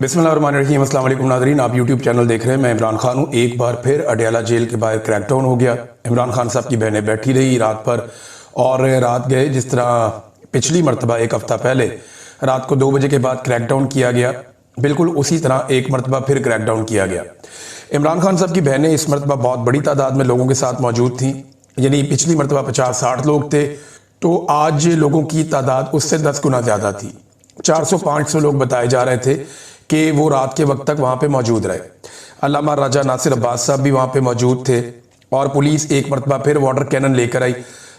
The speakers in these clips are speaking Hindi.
बिस्मिल्लाहिर्रहमानिर्रहीम। अस्सलाम वालेकुम नाज़रीन, आप यूट्यूब चैनल देख रहे हैं। मैं इमरान खान हूँ। एक बार फिर अडयाला जेल के बाहर क्रैकडाउन हो गया। इमरान खान साहब की बहनें बैठी रही रात पर, और रात गए जिस तरह पिछली मरतबा एक हफ़्ता पहले रात को 2 बजे के बाद क्रैकडाउन किया गया, बिल्कुल उसी तरह एक मरतबा फिर क्रैकडाउन किया गया। इमरान खान साहब की बहनें इस मरतबा बहुत बड़ी तादाद में लोगों के साथ मौजूद थीं। यानी पिछली मरतबा 50-60 लोग थे, तो आज लोगों की तादाद उससे 10 गुना ज़्यादा थी। 400-500 लोग बताए जा रहे थे कि वो रात के वक्त तक वहाँ पे मौजूद रहे। अल्लामा राजा नासिर अब्बास साहब भी वहाँ पे मौजूद थे, और पुलिस एक मरतबा फिर वाटर कैनन लेकर आई।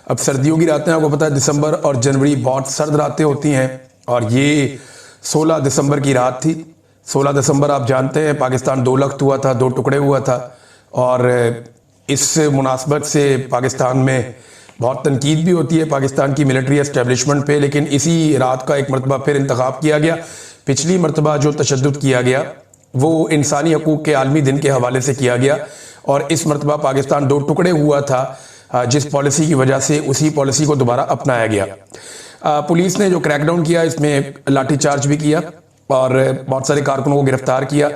अब सर्दियों की रातें, आपको पता है दिसंबर और जनवरी बहुत सर्द रातें होती हैं, और ये 16 दिसंबर की रात थी। 16 दिसंबर आप जानते हैं पाकिस्तान 2 लख्त हुआ था, 2 टुकड़े हुआ था, और इस मुनासबत से पाकिस्तान में बहुत तनकीद भी होती है पाकिस्तान की मिलिट्री एस्टेब्लिशमेंट पे। लेकिन इसी रात का एक मरतबा फिर इंतखाब किया गया। पिछली मरतबा जो तशद्दुद किया गया वो इंसानी हकूक़ के आलमी दिन के हवाले से किया गया, और इस मरतबा पाकिस्तान 2 टुकड़े हुआ था जिस पॉलिसी की वजह से उसी पॉलिसी को दोबारा अपनाया गया। पुलिस ने जो क्रैकडाउन किया इसमें लाठी चार्ज भी किया और बहुत सारे कारकुनों को गिरफ्तार किया।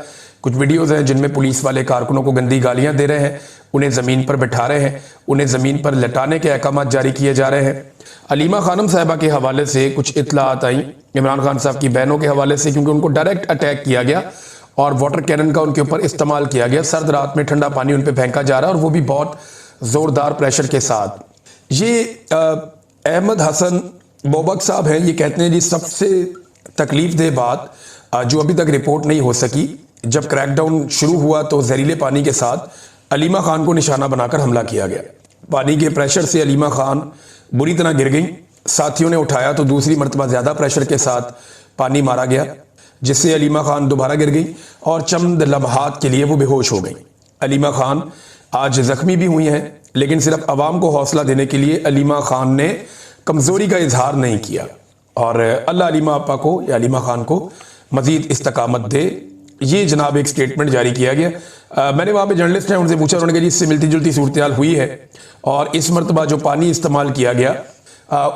कुछ वीडियोज़ हैं जिनमें पुलिस वाले कारकुनों को गंदी गालियां दे रहे हैं, उन्हें ज़मीन पर बिठा रहे हैं, उन्हें ज़मीन पर लटाने के अहकाम जारी किए जा रहे हैं। अलीमा खानम साहिबा के हवाले से कुछ इत्तलात आई इमरान खान साहब की बहनों के हवाले से, क्योंकि उनको डायरेक्ट अटैक किया गया और वाटर कैनन का उनके ऊपर इस्तेमाल किया गया। सर्द रात में ठंडा पानी उन पर फेंका जा रहा है, और वो भी बहुत ज़ोरदार प्रेशर के साथ। ये अहमद हसन बोबक साहब हैं, ये कहते हैं जी सबसे तकलीफ बात जो अभी तक रिपोर्ट नहीं हो सकी, जब क्रैकडाउन शुरू हुआ तो जहरीले पानी के साथ अलीमा खान को निशाना बनाकर हमला किया गया। पानी के प्रेशर से अलीमा खान बुरी तरह गिर गई। साथियों ने उठाया तो दूसरी मरतबा ज़्यादा प्रेशर के साथ पानी मारा गया, जिससे अलीमा खान दोबारा गिर गई और चंद लम्हात के लिए वो बेहोश हो गई। अलीमा खान आज ज़ख्मी भी हुई हैं, लेकिन सिर्फ अवाम को हौसला देने के लिए अलीमा खान ने कमज़ोरी का इजहार नहीं किया, और अल्लाह अलीमा आपा को या अलीमा खान को मज़ीद इस्तकामत दे। ये जनाब एक स्टेटमेंट जारी किया गया। मैंने वहाँ पे जर्नलिस्ट हैं, उनसे पूछा, उन्होंने कहा जी इससे मिलती जुलती सूरत हाल हुई है, और इस मरतबा जो पानी इस्तेमाल किया गया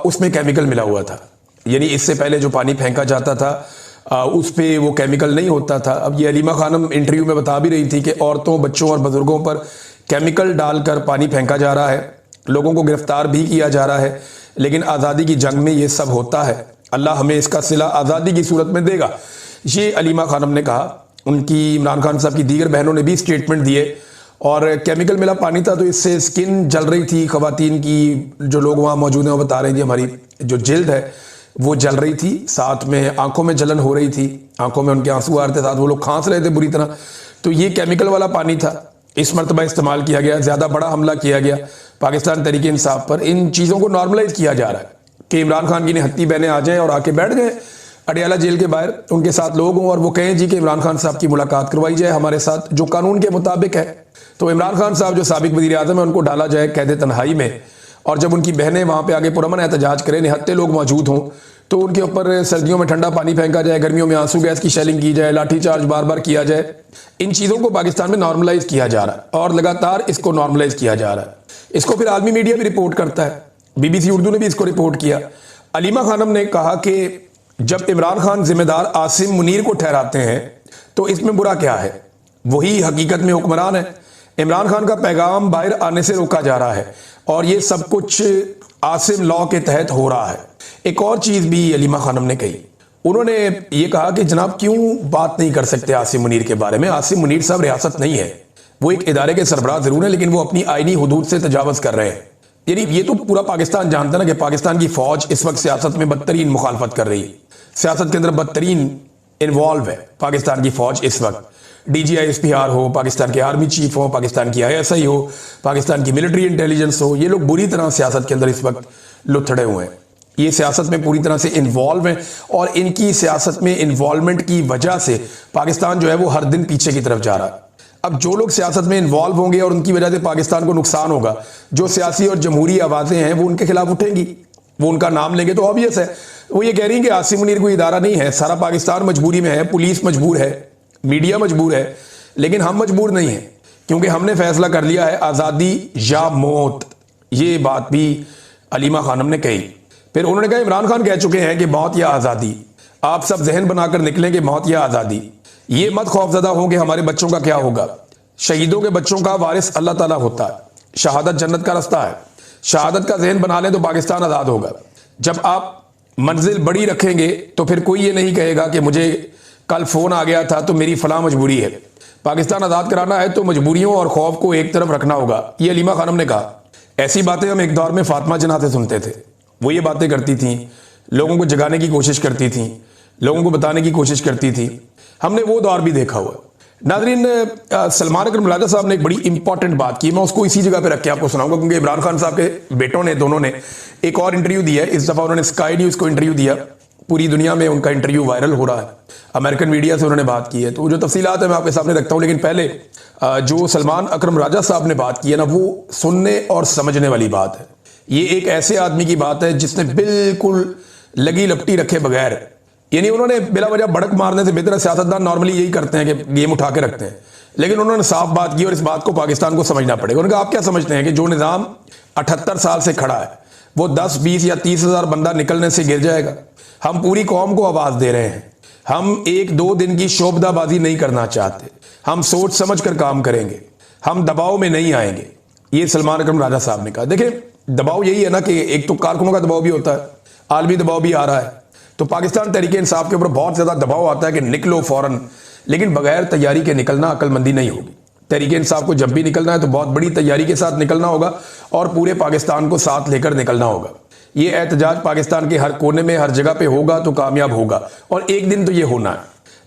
उसमें केमिकल मिला हुआ था। यानी इससे पहले जो पानी फेंका जाता था उस पर वो केमिकल नहीं होता था। अब ये अलीमा खानम इंटरव्यू में बता भी रही थी कि औरतों, बच्चों और बुजुर्गों पर केमिकल डालकर पानी फेंका जा रहा है, लोगों को गिरफ्तार भी किया जा रहा है। लेकिन आज़ादी की जंग में ये सब होता है, अल्लाह हमें इसका सिला आज़ादी की सूरत में देगा। ये अलीमा खानम ने कहा। उनकी इमरान खान साहब की दीगर बहनों ने भी स्टेटमेंट दिए, और केमिकल मिला पानी था तो इससे स्किन जल रही थी ख़वातीन की। जो लोग वहाँ मौजूद हैं वो बता रहे थे हमारी जो जिल्द है वो जल रही थी, साथ में आंखों में जलन हो रही थी, आंखों में उनके आंसू आ रहे थे, साथ वो लोग खांस रहे थे बुरी तरह। तो ये केमिकल वाला पानी था, इस मरतबा इस्तेमाल किया गया, ज़्यादा बड़ा हमला किया गया पाकिस्तान तहरीक इंसाफ पर। इन चीज़ों को नॉर्मलाइज किया जा रहा है कि इमरान खान की निहत्ती बहनें आ जाएँ और आके बैठ गए अडयाला जेल के बाहर, उनके साथ लोग हों और वो कहें जी कि इमरान खान साहब की मुलाकात करवाई जाए हमारे साथ, जो कानून के मुताबिक है। तो इमरान खान साहब जो साबिक वज़ीर आज़म है उनको डाला जाए कैद तन्हाई में, और जब उनकी बहनें वहाँ पे आगे पुरअमन एहतजाज करें, निहत्ते लोग मौजूद हों, तो उनके ऊपर सर्दियों में ठंडा पानी फेंका जाए, गर्मियों में आंसू गैस की शेलिंग की जाए, लाठी चार्ज बार बार किया जाए। इन चीज़ों को पाकिस्तान में नॉर्मलाइज किया जा रहा है, और लगातार इसको नॉर्मलाइज किया जा रहा है। इसको फिर आलमी मीडिया भी रिपोर्ट करता है, BBC उर्दू ने भी इसको रिपोर्ट किया। अलीमा खानम ने कहा कि जब इमरान खान जिम्मेदार आसिम मुनीर को ठहराते हैं तो इसमें बुरा क्या है, वही हकीकत में हुक्मरान है। इमरान खान का पैगाम बाहर आने से रोका जा रहा है, और ये सब कुछ आसिम लॉ के तहत हो रहा है। एक और चीज़ भी अलीमा खानम ने कही, उन्होंने ये कहा कि जनाब क्यों बात नहीं कर सकते आसिम मुनीर के बारे में। आसिम मुनीर साहब रियासत नहीं है, वो एक इदारे के सरबराह जरूर है, लेकिन वो अपनी आईनी हुदूद से तजावज़ कर रहे हैं। यानी ये तो पूरा पाकिस्तान जानता है ना कि पाकिस्तान की फौज इस वक्त सियासत में बदतरीन मुखालफत कर रही है, सियासत के अंदर बदतरीन इन्वॉल्व है पाकिस्तान की फौज इस वक्त। DGISPR हो, पाकिस्तान के आर्मी चीफ हो, पाकिस्तान की ISI हो, पाकिस्तान की मिलिट्री इंटेलिजेंस हो, ये लोग बुरी तरह सियासत के अंदर इस वक्त लुथड़े हुए हैं। ये सियासत में पूरी तरह से इन्वॉल्व हैं, और इनकी सियासत में इन्वॉल्वमेंट की वजह से पाकिस्तान जो है वो हर दिन पीछे की तरफ जा रहा है। अब जो लोग सियासत में इन्वॉल्व होंगे और उनकी वजह से पाकिस्तान को नुकसान होगा, जो सियासी और जमहूरी आवाज़ें हैं वो उनके खिलाफ उठेंगी, वो उनका नाम लेंगे। तो ऑब्वियस है वो ये कह रही हैं कि आसिम मुनीर कोई इदारा नहीं है, सारा पाकिस्तान मजबूरी में है, पुलिस मजबूर है, मीडिया मजबूर है, लेकिन हम मजबूर नहीं हैं, क्योंकि हमने फैसला कर लिया है आज़ादी या मौत। ये बात भी अलीमा खानम ने कही। फिर उन्होंने कहा इमरान खान कह चुके हैं कि मौत या आज़ादी। आप सब जहन बनाकर निकलेंगे मौत या आज़ादी। ये मत खौफजदा हो कि हमारे बच्चों का क्या होगा। शहीदों के बच्चों का वारिस अल्लाह ताला होता है। शहादत जन्नत का रास्ता है। शहादत का जहन बना लें तो पाकिस्तान आज़ाद होगा। जब आप मंजिल बड़ी रखेंगे तो फिर कोई ये नहीं कहेगा कि मुझे कल फ़ोन आ गया था तो मेरी फ़लाँ मजबूरी है। पाकिस्तान आज़ाद कराना है तो मजबूरियों और खौफ को एक तरफ रखना होगा। ये हलीमा खानम ने कहा। ऐसी बातें हम एक दौर में फातिमा जिन्ना से सुनते थे। वो ये बातें करती थीं, लोगों को जगाने की कोशिश करती थीं, लोगों को बताने की कोशिश करती थी। हमने वो दौर भी देखा हुआ। नाज़रीन, सलमान अकरम राजा साहब ने एक बड़ी इंपॉर्टेंट बात की, मैं उसको इसी जगह पे रख के आपको सुनाऊंगा, क्योंकि इमरान खान साहब के बेटों ने, दोनों ने एक और इंटरव्यू दिया है। इस दफ़ा उन्होंने स्काई न्यूज़ को इंटरव्यू दिया। पूरी दुनिया में उनका इंटरव्यू वायरल हो रहा है। अमेरिकन मीडिया से उन्होंने बात की है, तो जो तफसीलात है मैं आपके सामने रखता हूँ। लेकिन पहले जो सलमान अकरम राजा साहब ने बात की है ना, वो सुनने और समझने वाली बात है। ये एक ऐसे आदमी की बात है जिसने बिल्कुल लगी लपटी रखे बगैर, यानी उन्होंने बिला वजह भड़क मारने से बेहतर, सियासतदान नॉर्मली यही करते हैं कि गेम उठा के रखते हैं, लेकिन उन्होंने साफ बात की और इस बात को पाकिस्तान को समझना पड़ेगा। उन्होंने कहा आप क्या समझते हैं कि जो निज़ाम 78 साल से खड़ा है वो 10, 20 या 30 हज़ार बंदा निकलने से गिर जाएगा? हम पूरी कौम को आवाज़ दे रहे हैं। हम 1-2 दिन की शोबदाबाजी नहीं करना चाहते। हम सोच समझ कर काम करेंगे। हम दबाव में नहीं आएंगे। ये सलमान अकरम राजा साहब ने कहा। देखिए, दबाव यही है ना कि एक तो कारकुनों का दबाव भी होता है, आलमी दबाव भी आ रहा है। तो पाकिस्तान तहरीक इंसाफ के ऊपर बहुत ज़्यादा दबाव आता है कि निकलो फ़ौरन, लेकिन बगैर तैयारी के निकलना अक्लमंदी नहीं होगी। तहरीक इंसाफ को जब भी निकलना है तो बहुत बड़ी तैयारी के साथ निकलना होगा और पूरे पाकिस्तान को साथ लेकर निकलना होगा। ये एहतजाज पाकिस्तान के हर कोने में, हर जगह पे होगा तो कामयाब होगा, और एक दिन तो ये होना है।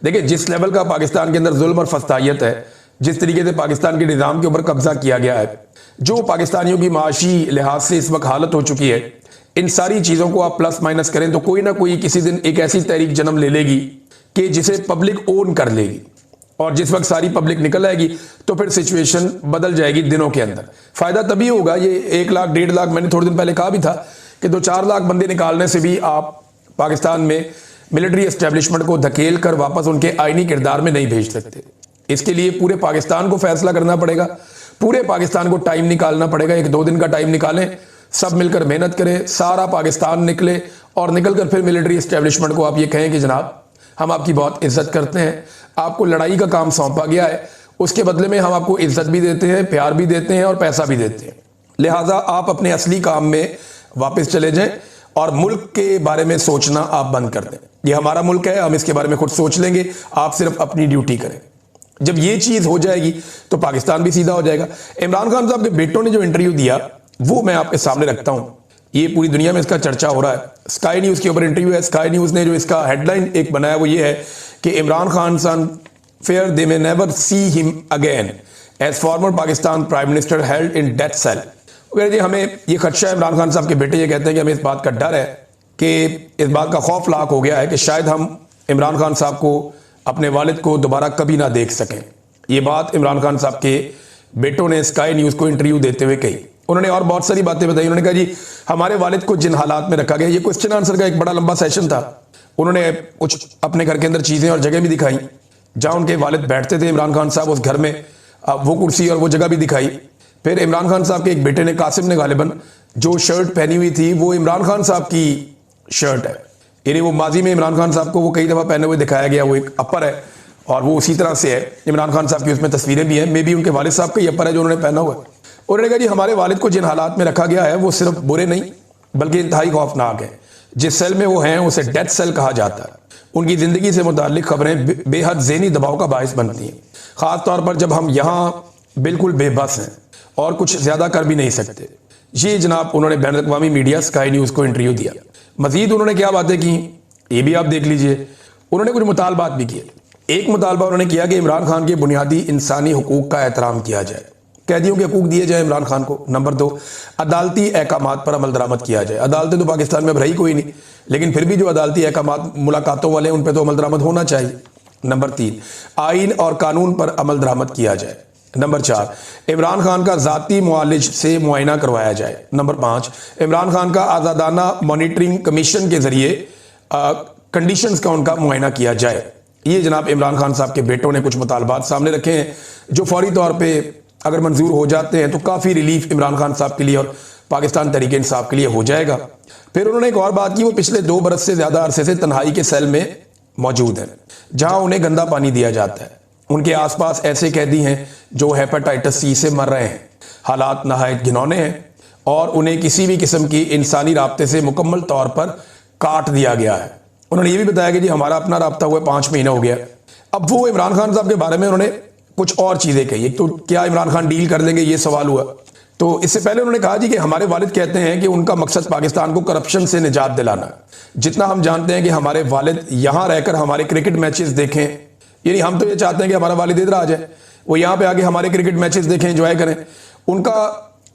देखिए, जिस लेवल का पाकिस्तान के अंदर जुल्म और फस्तायत है, जिस तरीके से पाकिस्तान के निज़ाम के ऊपर कब्जा किया गया है, जो पाकिस्तानियों की माशी लिहाज से इस वक्त हालत हो चुकी है, इन सारी चीज़ों को आप प्लस माइनस करें तो कोई ना कोई किसी दिन एक ऐसी तहरीक जन्म ले लेगी कि जिसे पब्लिक ओन कर लेगी, और जिस वक्त सारी पब्लिक निकल आएगी तो फिर सिचुएशन बदल जाएगी दिनों के अंदर। फ़ायदा तभी होगा, ये 1 लाख 1.5 लाख, मैंने थोड़े दिन पहले कहा भी था कि 2-4 लाख बंदे निकालने से भी आप पाकिस्तान में मिलिट्री एस्टेब्लिशमेंट को धकेल कर वापस उनके आईनी किरदार में नहीं भेज सकते। इसके लिए पूरे पाकिस्तान को फैसला करना पड़ेगा, पूरे पाकिस्तान को टाइम निकालना पड़ेगा। 1-2 दिन का टाइम निकालें, सब मिलकर मेहनत करें, सारा पाकिस्तान निकले और निकलकर फिर मिलिट्री एस्टेब्लिशमेंट को आप ये कहें कि जनाब हम आपकी बहुत इज्जत करते हैं, आपको लड़ाई का काम सौंपा गया है, उसके बदले में हम आपको इज्जत भी देते हैं, प्यार भी देते हैं और पैसा भी देते हैं। लिहाजा आप अपने असली काम में वापस चले जाएं और मुल्क के बारे में सोचना आप बंद कर दें। ये हमारा मुल्क है, हम इसके बारे में खुद सोच लेंगे, आप सिर्फ अपनी ड्यूटी करें। जब ये चीज़ हो जाएगी तो पाकिस्तान भी सीधा हो जाएगा। इमरान खान साहब के बेटों ने जो इंटरव्यू दिया वो मैं आपके सामने रखता हूं। ये पूरी दुनिया में इसका चर्चा हो रहा है। स्काई न्यूज़ के ऊपर इंटरव्यू है। स्काई न्यूज़ ने जो इसका हेडलाइन एक बनाया वो ये है कि Imran Khan son fear they may never see him again as former Pakistan prime minister held in death cell. जी हमें ये खदशा है, इमरान खान साहब के बेटे ये कहते हैं कि हमें इस बात का डर है कि इस बात का खौफ लाक हो गया है कि शायद हम इमरान खान साहब को, अपने वालिद को दोबारा कभी ना देख सकें। ये बात इमरान खान साहब के बेटों ने स्काई न्यूज़ को इंटरव्यू देते हुए कही। उन्होंने और बहुत सारी बातें बताई। उन्होंने कहा जी हमारे वालिद को जिन हालात में रखा गया, ये क्वेश्चन आंसर का एक बड़ा लंबा सेशन था। उन्होंने कुछ अपने घर के अंदर चीज़ें और जगह भी दिखाई जहाँ उनके वालिद बैठते थे इमरान खान साहब उस घर में, वो कुर्सी और वो जगह भी दिखाई। फिर इमरान खान साहब के एक बेटे ने, कासिम ने गालिबन, जो शर्ट पहनी हुई थी वो इमरान खान साहब की शर्ट है, यानी वो माजी में इमरान खान साहब को वो कई दफ़ा पहने हुए दिखाया गया। वो एक अपर है और वो उसी तरह से है। इमरान खान साहब की उसमें तस्वीरें भी हैं, मे बी उनके वालिद साहब का ही अपर है जो उन्होंने पहना हुआ है। उन्होंने कहा जी हमारे वालिद को जिन हालात में रखा गया है वो सिर्फ बुरे नहीं बल्कि इंतहाई खौफनाक है। जिस सेल में वो हैं उसे डेथ सेल कहा जाता है। उनकी ज़िंदगी से मुताल्लिक खबरें बेहद ज़हनी दबाव का बायस बनती हैं, ख़ास तौर पर जब हम यहाँ बिल्कुल बेबस हैं और कुछ ज़्यादा कर भी नहीं सकते। ये जनाब उन्होंने बैन अवी मीडिया स्काई न्यूज़ को इंटरव्यू दिया। मज़ीद उन्होंने क्या बातें की ये भी आप देख लीजिए। उन्होंने कुछ मुतालबात भी किए। एक मुतालबा उन्होंने किया कि इमरान खान के बुनियादी इंसानी हुकूक का एहतराम किया जाए, कैदियों के हकूक दिए जाए इमरान खान को। नंबर 2, अदालती अहकामात पर अमल दरामद किया जाए। अदालतें तो पाकिस्तान में अब रही कोई नहीं, लेकिन फिर भी जो अदालती अहकामात मुलाकातों वाले उन पर तो अमल दरामद होना चाहिए। नंबर 3, आइन और कानून पर अमल दरामद किया जाए। नंबर 4, इमरान खान का ज़ाती मुआलिज से मुआयना करवाया जाए। नंबर 5, इमरान खान का आज़ादाना मॉनिटरिंग कमीशन के ज़रिए कंडीशंस का उनका मुआयना किया जाए। ये जनाब इमरान खान साहब के बेटों ने कुछ मुतालबात सामने रखे हैं जो फौरी तौर पे अगर मंजूर हो जाते हैं तो काफ़ी रिलीफ इमरान खान साहब के लिए और पाकिस्तान तहरीक इंसाफ के लिए हो जाएगा। फिर उन्होंने एक और बात की, वो पिछले 2 बरस से ज़्यादा अरसे से तन्हाई के सेल में मौजूद हैं जहां उन्हें गंदा पानी दिया जाता है। उनके आसपास ऐसे कैदी हैं जो हेपेटाइटिस सी से मर रहे हैं। हालात नहायत घिनौने हैं और उन्हें किसी भी किस्म की इंसानी राब्ते से मुकम्मल तौर पर काट दिया गया है। उन्होंने ये भी बताया कि जी हमारा अपना राब्ता हुआ 5 महीने हो गया। अब वो इमरान खान साहब के बारे में उन्होंने कुछ और चीज़ें कही। एक तो क्या इमरान खान डील कर लेंगे, ये सवाल हुआ। तो इससे पहले उन्होंने कहा जी कि हमारे वालिद कहते हैं कि उनका मकसद पाकिस्तान को करप्शन से निजात दिलाना है। जितना हम जानते हैं कि हमारे वालिद यहाँ रहकर हमारे क्रिकेट मैचेस देखें, यानी हम तो ये चाहते हैं कि हमारा वालिद इधर आ जाए, वो यहाँ पे आके हमारे क्रिकेट मैचेस देखें, एंजॉय करें। उनका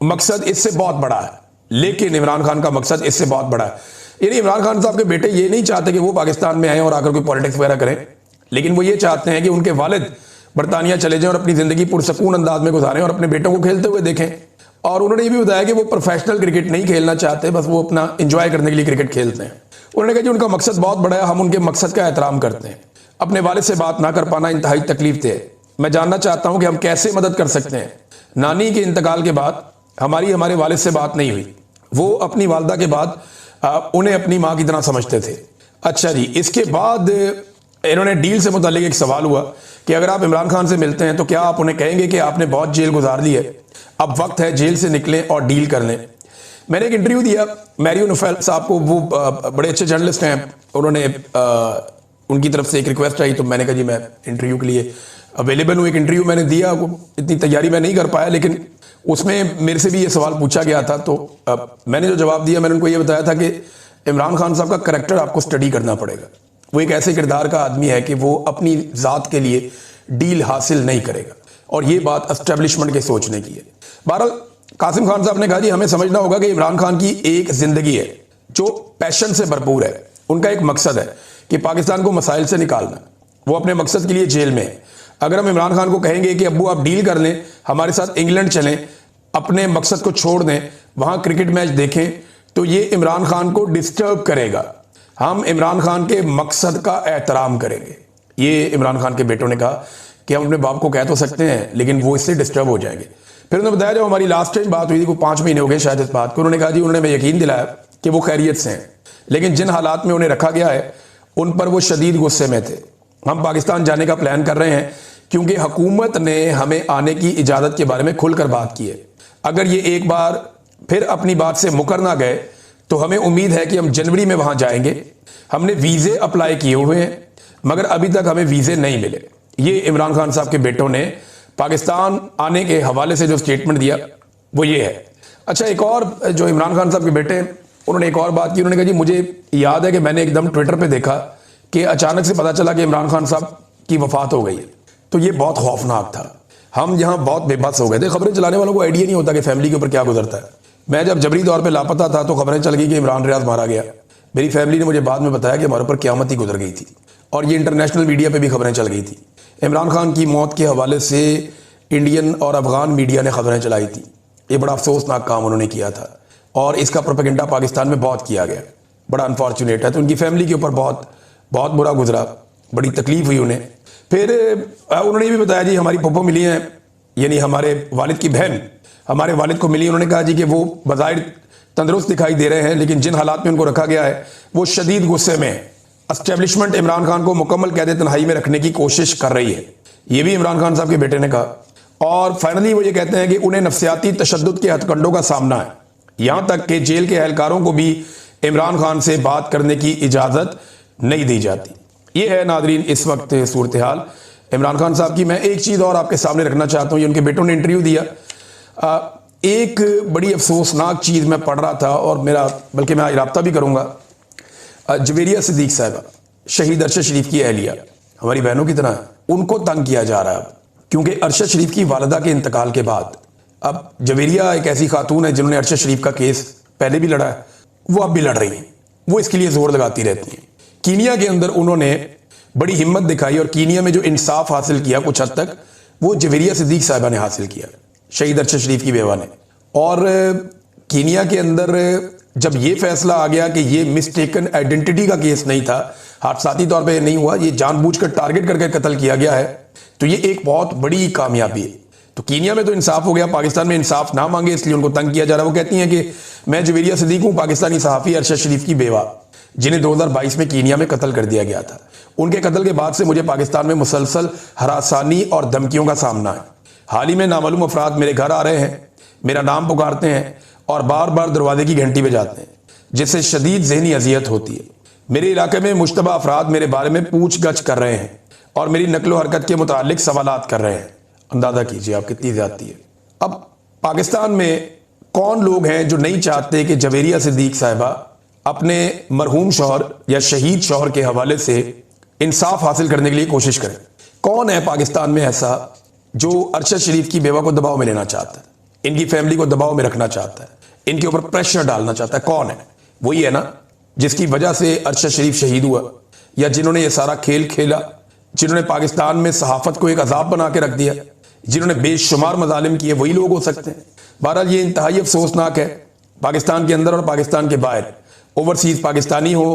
मकसद इससे बहुत बड़ा है, लेकिन इमरान खान का मकसद इससे बहुत बड़ा है। यानी इमरान खान साहब के बेटे ये नहीं चाहते कि वो पाकिस्तान में आए और आकर कोई पॉलिटिक्स वगैरह करें, लेकिन वो ये चाहते हैं कि उनके वालिद बरतानिया चले जाएं और अपनी जिंदगी पुरसकून अंदाज में गुजारें और अपने बेटों को खेलते हुए देखें। और उन्होंने ये भी बताया कि वो प्रोफेशनल क्रिकेट नहीं खेलना चाहते, बस वो अपना एंजॉय करने के लिए क्रिकेट खेलते हैं। उन्होंने कहा कि उनका मकसद बहुत बड़ा है, हम उनके मकसद का एहतराम करते हैं। अपने वालिद से बात ना कर पाना इंतहाई तकलीफ दे है। मैं जानना चाहता हूं कि हम कैसे मदद कर सकते हैं। नानी के इंतकाल के बाद हमारे वालिद से बात नहीं हुई। वो अपनी वालदा के बाद उन्हें अपनी माँ की तरह समझते थे। अच्छा जी, इसके बाद इन्होंने डील से मुतालिक एक सवाल हुआ कि अगर आप इमरान खान से मिलते हैं तो क्या आप उन्हें कहेंगे कि आपने बहुत जेल गुजार ली है, अब वक्त है जेल से निकलें और डील कर लें। मैंने एक इंटरव्यू दिया मैरियो नुफेल साहब को, वो बड़े अच्छे जर्नलिस्ट हैं। उन्होंने उनकी तरफ से एक रिक्वेस्ट आई तो मैंने कहा जी मैं इंटरव्यू के लिए अवेलेबल हूँ। एक इंटरव्यू मैंने दिया, इतनी तैयारी मैं नहीं कर पाया, लेकिन उसमें मेरे से भी ये सवाल पूछा गया था। तो मैंने जो जवाब दिया, मैंने उनको ये बताया था कि इमरान खान साहब का करैक्टर आपको स्टडी करना पड़ेगा। वो एक ऐसे किरदार का आदमी है कि वो अपनी ज़ात के लिए डील हासिल नहीं करेगा, और ये बात एस्टेब्लिशमेंट के सोचने की है। बहरहाल कासिम खान साहब ने कहा जी हमें समझना होगा कि इमरान खान की एक जिंदगी है जो पैशन से भरपूर है। उनका एक मकसद है कि पाकिस्तान को मसाइल से निकालना। वो अपने मकसद के लिए जेल में है। अगर हम इमरान खान को कहेंगे कि अब्बू आप डील कर लें, हमारे साथ इंग्लैंड चलें, अपने मकसद को छोड़ दें, वहाँ क्रिकेट मैच देखें, तो ये इमरान खान को डिस्टर्ब करेगा। हम इमरान खान के मकसद का एहतराम करेंगे। ये इमरान खान के बेटों ने कहा कि हम अपने बाप को कह तो सकते हैं, लेकिन वो इससे डिस्टर्ब हो जाएंगे। फिर उन्होंने बताया जब हमारी लास्ट टाइम बात हुई थी, को 5 महीने हो गए शायद इस बात को, उन्होंने कहा जी उन्होंने हमें यकीन दिलाया कि वो खैरियत से हैं, लेकिन जिन हालात में उन्हें रखा गया है उन पर वो शदीद गुस्से में थे। हम पाकिस्तान जाने का प्लान कर रहे हैं क्योंकि हुकूमत ने हमें आने की इजाज़त के बारे में खुलकर बात की है। अगर ये एक बार फिर अपनी बात से मुकर ना गए तो हमें उम्मीद है कि हम जनवरी में वहाँ जाएंगे। हमने वीज़े अप्लाई किए हुए हैं, मगर अभी तक हमें वीज़े नहीं मिले। ये इमरान खान साहब के बेटों ने पाकिस्तान आने के हवाले से जो स्टेटमेंट दिया वो ये है। अच्छा, एक और जो इमरान खान साहब के बेटे हैं उन्होंने एक और बात की। उन्होंने कहा जी मुझे याद है कि मैंने एकदम ट्विटर पे देखा कि अचानक से पता चला कि इमरान खान साहब की वफात हो गई है, तो ये बहुत खौफनाक था। हम यहाँ बहुत बेबस हो गए थे। खबरें चलाने वालों को आइडिया नहीं होता कि फैमिली के ऊपर क्या गुजरता है। मैं जब जबरी तौर पे लापता था तो खबरें चल गई कि इमरान रियाज मारा गया। मेरी फैमिली ने मुझे बाद में बताया कि हमारे ऊपर क़यामत ही गुजर गई थी, और ये इंटरनेशनल मीडिया पे भी खबरें चल गई थी। इमरान खान की मौत के हवाले से इंडियन और अफगान मीडिया ने खबरें चलाई थी। ये बड़ा अफसोसनाक काम उन्होंने किया था और इसका प्रोपेगेंडा पाकिस्तान में बहुत किया गया। बड़ा अनफॉर्चुनेट है। तो उनकी फैमिली के ऊपर बहुत बहुत बुरा गुजरा, बड़ी तकलीफ हुई उन्हें। फिर उन्होंने भी बताया जी हमारी पप्पो मिली हैं, यानी हमारे वालिद की बहन हमारे वालिद को मिली। उन्होंने कहा जी कि वो बज़ाहिर तंदुरुस्त दिखाई दे रहे हैं, लेकिन जिन हालात में उनको रखा गया है वो शदीद गुस्से में है। एस्टेब्लिशमेंट इमरान खान को मुकम्मल कैद तन्हाई में रखने की कोशिश कर रही है, ये भी इमरान खान साहब के बेटे ने कहा। और फाइनली वो ये कहते हैं कि उन्हें नफ्सियाती तशद्दुद के हथकंडों का सामना है, यहाँ तक कि जेल के एहलकारों को भी इमरान खान से बात करने की इजाज़त नहीं दी जाती। ये है नादरीन इस वक्त सूरत हाल इमरान खान साहब की। मैं एक चीज़ और आपके सामने रखना चाहता हूँ। ये उनके बेटों ने इंटरव्यू दिया। एक बड़ी अफसोसनाक चीज़ मैं पढ़ रहा था और बल्कि मैं आज राब्ता भी करूँगा। जवेरिया सिद्दीक साहिबा, शहीद अरशद शरीफ की अहलिया, हमारी बहनों की तरह, उनको तंग किया जा रहा है अब, क्योंकि अरशद शरीफ की वालदा के इंतकाल के बाद अब जवेरिया एक ऐसी खातून है जिन्होंने अरशद शरीफ का केस पहले भी लड़ा है, वो अब भी लड़ रही हैं, वो इसके लिए जोर लगाती रहती हैं। कीनिया के अंदर उन्होंने बड़ी हिम्मत दिखाई और कीनिया में जो इंसाफ हासिल किया कुछ हद तक वो जवेरिया सिद्दीक साहिबा ने हासिल किया, शहीद अरशद शरीफ की बेवा ने। और कीनिया के अंदर जब ये फैसला आ गया कि ये मिस्टेकन आइडेंटिटी का केस नहीं था, हादसाती तौर पे नहीं हुआ, ये जानबूझकर टारगेट करके कत्ल किया गया है, तो ये एक बहुत बड़ी कामयाबी है। तो कीनिया में तो इंसाफ हो गया, पाकिस्तान में इंसाफ ना मांगे इसलिए उनको तंग किया जा रहा है। वो कहती हैं कि मैं जवेरिया सिद्दीक हूँ, पाकिस्तानी सहाफ़ी अरशद शरीफ की बेवा। जिन्हें 2022 में कीनिया में कत्ल कर दिया गया था। उनके कत्ल के बाद से मुझे पाकिस्तान में मुसलसल हरासानी और धमकियों का सामना है। हाल ही में नामालूम अफराद मेरे घर आ रहे हैं, मेरा नाम पुकारते हैं और बार बार दरवाजे की घंटी बजाते हैं, जिससे शदीद ज़हनी अजियत होती है। मेरे इलाके में मुश्तबा अफराद मेरे बारे में पूछगछ कर रहे हैं और मेरी नकलो हरकत के मुतालिक सवालात कर रहे हैं। अंदाज़ा कीजिए आप कितनी ज़्यादती है। अब पाकिस्तान में कौन लोग हैं जो नहीं चाहते कि जवेरिया सिद्दीक साहिबा अपने मरहूम शौहर या शहीद शौहर के हवाले से इंसाफ हासिल करने के लिए कोशिश करें? कौन है पाकिस्तान में ऐसा जो अरशद शरीफ की बेवा को दबाव में लेना चाहता है, इनकी फैमिली को दबाव में रखना चाहता है, इनके ऊपर प्रेशर डालना चाहता है? कौन है? वही है ना जिसकी वजह से अरशद शरीफ शहीद हुआ, या जिन्होंने ये सारा खेल खेला, जिन्होंने पाकिस्तान में सहाफत को एक अजाब बना के रख दिया, जिन्होंने बेशुमार मजालिम किए, वही लोग हो सकते हैं। बहरहाल ये इंतहाई अफसोसनाक है। पाकिस्तान के अंदर और पाकिस्तान के बाहर, ओवरसीज पाकिस्तानी हो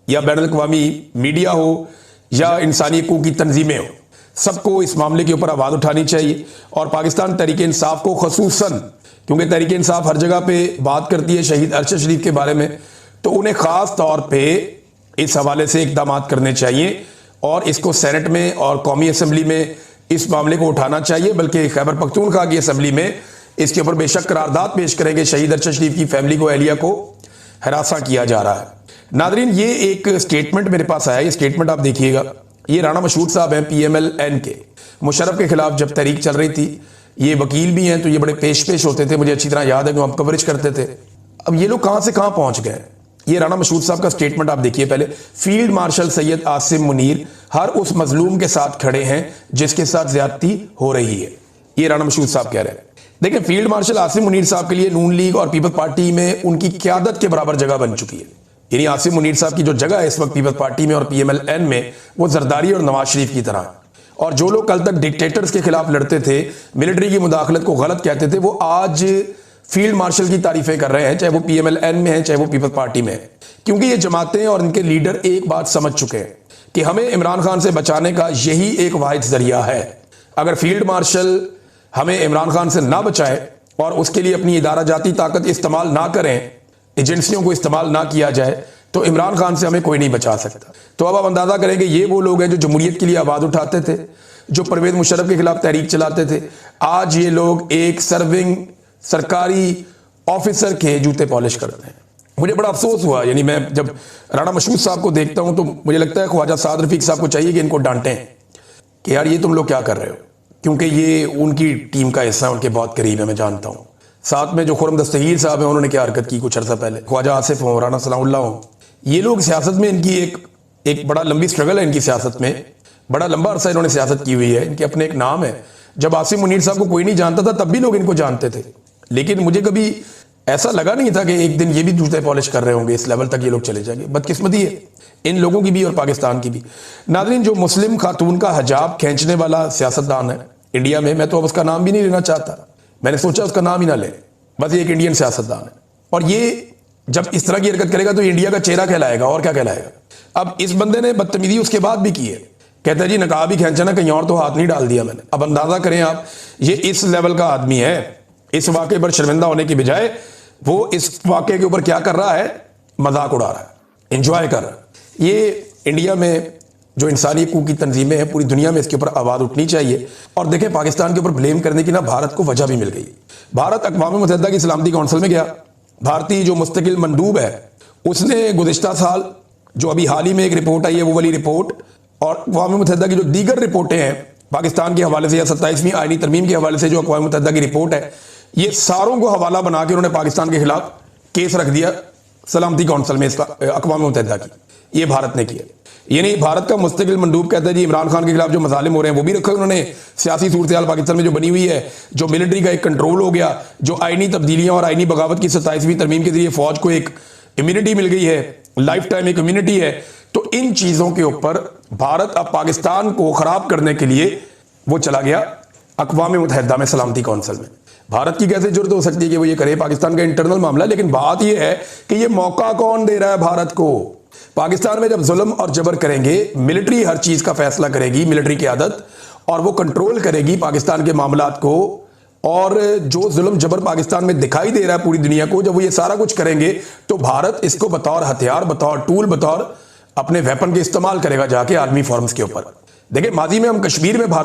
या बैनुल-अक़वामी मीडिया हो या इंसानी हकूक़ की तंजीमें हो, सबको इस मामले के ऊपर आवाज़ उठानी चाहिए। और पाकिस्तान तहरीक इंसाफ को खसूसन, क्योंकि तहरीक इंसाफ हर जगह पे बात करती है शहीद अरशद शरीफ के बारे में, तो उन्हें ख़ास तौर पे इस हवाले से इक़दाम करने चाहिए और इसको सेनेट में और कौमी असम्बली में इस मामले को उठाना चाहिए। बल्कि खैबर पख्तूनख्वा की असम्बली में इसके ऊपर बेशक करारदाद पेश करेंगे। शहीद अरशद शरीफ की फैमिली को, एहलिया को हरासा किया जा रहा है। नादरीन, ये एक स्टेटमेंट मेरे पास आया, ये स्टेटमेंट आप देखिएगा। ये राना मशहूद साहब हैं PMLN के। मुशर्रफ के खिलाफ जब तहरीक चल रही थी, ये वकील भी हैं, तो ये बड़े पेश होते थे, मुझे अच्छी तरह याद है कि हम कवरेज करते थे। अब ये लोग कहां से कहां पहुंच गए। ये राना मशहूद साहब का स्टेटमेंट आप देखिए पहले। फील्ड मार्शल सैयद आसिम मुनीर हर उस मजलूम के साथ खड़े हैं जिसके साथ ज्यादती हो रही है, ये राना मशहूद साहब कह रहे हैं। देखिए, फील्ड मार्शल आसिम मुनीर साहब के लिए नून लीग और पीपल्स पार्टी में उनकी क़यादत के बराबर जगह बन चुकी है। यानी आसिम मुनीर साहब की जो जगह है इस वक्त पीपल्स पार्टी में और PMLN में, वो जरदारी और नवाज शरीफ की तरह। और जो लोग कल तक डिक्टेटर्स के खिलाफ लड़ते थे, मिलिट्री की मुदाखलत को गलत कहते थे, वो आज फील्ड मार्शल की तारीफें कर रहे हैं, चाहे वो PMLN में है, चाहे वो पीपल्स पार्टी में है। क्योंकि ये जमातें और इनके लीडर एक बात समझ चुके हैं कि हमें इमरान खान से बचाने का यही एक वाहिद जरिया है। अगर फील्ड मार्शल हमें इमरान खान से ना बचाए और उसके लिए अपनी इदारा जाती ताकत इस्तेमाल ना करें, एजेंसियों को इस्तेमाल ना किया जाए, तो इमरान खान से हमें कोई नहीं बचा सकता। तो अब आप अंदाजा करेंगे, ये वो लोग हैं जो जमहूरियत के लिए आवाज़ उठाते थे, जो परवेज मुशर्रफ के खिलाफ तहरीक चलाते थे। आज ये लोग एक सर्विंग सरकारी ऑफिसर के जूते पॉलिश करते हैं। मुझे बड़ा अफसोस हुआ, यानी मैं जब राना मशहूद साहब को देखता हूं तो मुझे लगता है ख्वाजा साद रफीक साहब को चाहिए कि इनको डांटें कि यार ये तुम लोग क्या कर रहे हो, क्योंकि ये उनकी टीम का हिस्सा है, उनके बहुत करीब है, मैं जानता हूं। साथ में जो खुरम दस्तगीर साहब हैं, उन्होंने क्या हरकत की कुछ अर्सा पहले, ख्वाजा आसिफ हों, राना सलाउल्लाह हों, ये लोग सियासत में इनकी एक बड़ा लंबी स्ट्रगल है। इनकी सियासत में बड़ा लंबा अरसा इन्होंने सियासत की हुई है, इनके अपने एक नाम है। जब आसिम मुनीर साहब को कोई नहीं जानता था तब भी लोग इनको जानते थे, लेकिन मुझे कभी ऐसा लगा नहीं था कि एक दिन ये भी जूते पॉलिश कर रहे होंगे, इस लेवल तक ये लोग चले जाएंगे। बदकिस्मती है इन लोगों की भी और पाकिस्तान की भी। नाज़रीन, जो मुस्लिम खातून का हिजाब खींचने वाला सियासतदान है इंडिया में, मैं तो अब उसका नाम भी नहीं लेना चाहता, मैंने सोचा उसका नाम ही ना ले, बस ये एक इंडियन सियासतदान है। और ये जब इस तरह की हरकत करेगा तो इंडिया का चेहरा कहलाएगा, और क्या कहलाएगा। अब इस बंदे ने बदतमीजी उसके बाद भी की है, कहता है जी नकाब ही खींचा ना, कहीं और तो हाथ नहीं डाल दिया मैंने। अब अंदाजा करें आप, ये इस लेवल का आदमी है, इस वाक़े पर शर्मिंदा होने की बजाय वो इस वाक़े के ऊपर क्या कर रहा है, मजाक उड़ा रहा है, इंजॉय कर रहा है। ये इंडिया में जो इंसानी हकूक़ की तंजीमें हैं, पूरी दुनिया में इसके ऊपर आवाज़ उठनी चाहिए। और देखें, पाकिस्तान के ऊपर ब्लेम करने की ना भारत को वजह भी मिल गई। भारत अक़वाम मुत्तहिदा की सलामती कौंसिल में गया, भारतीय जो मुस्तकिल मंदूब है उसने गुज़िश्ता साल जो अभी हाल ही में एक रिपोर्ट आई है, वो वाली रिपोर्ट और अक़वाम मुत्तहिदा की जो दीगर रिपोर्टें हैं पाकिस्तान के हवाले से या 27वीं आईनी तरमीम के हवाले से जो अक़वाम मुत्तहिदा की रिपोर्ट है, ये सारों को हवाला बना के उन्होंने पाकिस्तान के खिलाफ केस रख दिया सलामती कौंसिल में, इसका अक़वाम मुत्तहिदा की। ये भारत ने किया। यानी भारत का मुस्तकिल मंडूब कहता है जी इमरान खान के खिलाफ जो मजालिम हो रहे हैं वो भी रखा उन्होंने। सियासी सूरत हाल पाकिस्तान में जो बनी हुई है, जो मिलिट्री का एक कंट्रोल हो गया, जो आईनी तब्दीलियां और आईनी बगावत की 27वीं तरमीम के जरिए फौज को एक इम्यूनिटी मिल गई है, लाइफ टाइम एक इम्यूनिटी है, तो इन चीजों के ऊपर भारत अब पाकिस्तान को खराब करने के लिए वो चला गया अक़वाम मुत्तहिदा में सलामती कौंसिल में। भारत की कैसे जुर्त हो सकती है कि वो ये करे, पाकिस्तान का इंटरनल मामला। लेकिन बात यह है कि ये मौका कौन दे रहा है भारत को। पाकिस्तान में जब जुल्म और जबर करेंगे, मिलिट्री हर चीज का फैसला करेगी, मिलिट्री की आदत, और वो कंट्रोल करेगी पाकिस्तान के मामलात को और जो जुल्म जबर पाकिस्तान में दिखाई दे रहा है पूरी दुनिया को, जब वो ये सारा कुछ करेंगे तो भारत इसको बतौर हथियार, बतौर टूल, बतौर अपने वेपन के इस्तेमाल करेगा जाके आर्मी फॉर्म्स के ऊपर। देखिए, माजी में हम कश्मीर में भारत